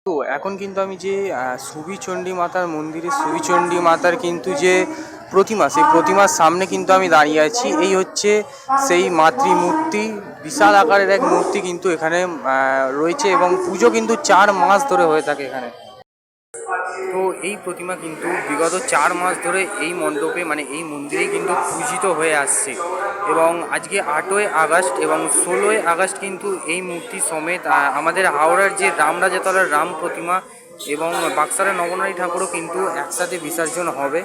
তো এখন কিন্তু আমি যে সুবিচণ্ডী মাতার মন্দিরে সুবিচণ্ডী মাতার কিন্তু যে প্রতিমা, সেই প্রতিমার সামনে কিন্তু আমি দাঁড়িয়ে আছি। এই হচ্ছে সেই মাতৃমূর্তি, বিশাল আকারের এক মূর্তি কিন্তু এখানে রয়েছে এবং পুজো কিন্তু 4 মাস ধরে হয়ে থাকে এখানে। তো এই প্রতিমা কিন্তু বিগত 4 মাস ধরে এই মণ্ডপে মানে এই মন্দিরেই কিন্তু পূজিত হয়ে আসছে এবং আজকে 8ই আগস্ট এবং 16ই আগস্ট কিন্তু এই মূর্তি সমেত আমাদের হাওড়ার যে রামরাজাতলার রাম প্রতিমা এবং বাক্সারের নবনারী ঠাকুরও কিন্তু একসাথে বিসর্জন হবে।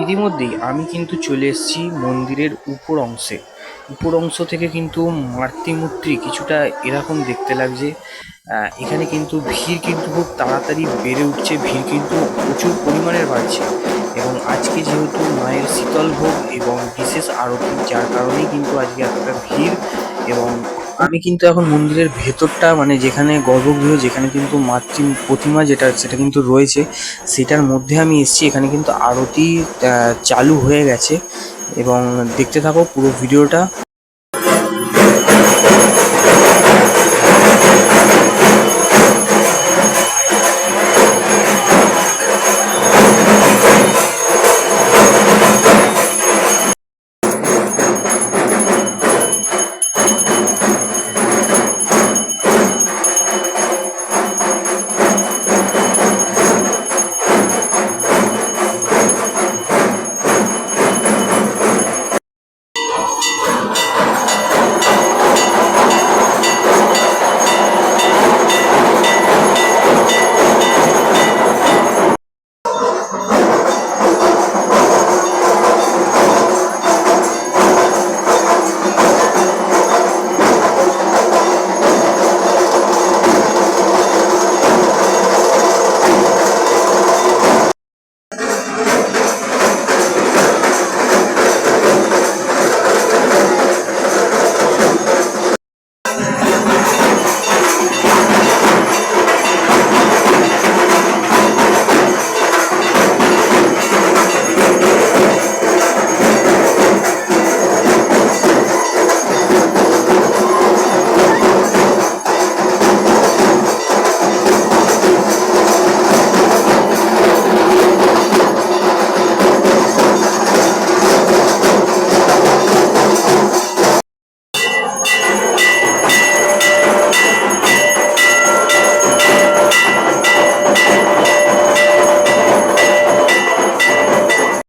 ইতিমধ্যেই আমি কিন্তু চলে এসেছি মন্দিরের উপর অংশ থেকে কিন্তু মাতৃমূর্তি কিছুটা এরকম দেখতে লাগছে। এখানে কিন্তু ভিড় কিন্তু খুব তাড়াতাড়ি বেড়ে উঠছে, ভিড় কিন্তু প্রচুর পরিমাণের বাড়ছে এবং আজকে যেহেতু মায়ের শীতল ভোগ এবং বিশেষ আরতি, যার কারণেই কিন্তু আজকে এতটা ভিড়। এবং আমি কিন্তু এখন মন্দিরের ভেতরটা মানে যেখানে গর্ভগৃহ, যেখানে কিন্তু মাতৃ প্রতিমা সেটা কিন্তু রয়েছে, সেটার মধ্যে আমি এসেছি। এখানে কিন্তু আরতি চালু হয়ে গেছে এবং দেখতে থাকো পুরো ভিডিওটা।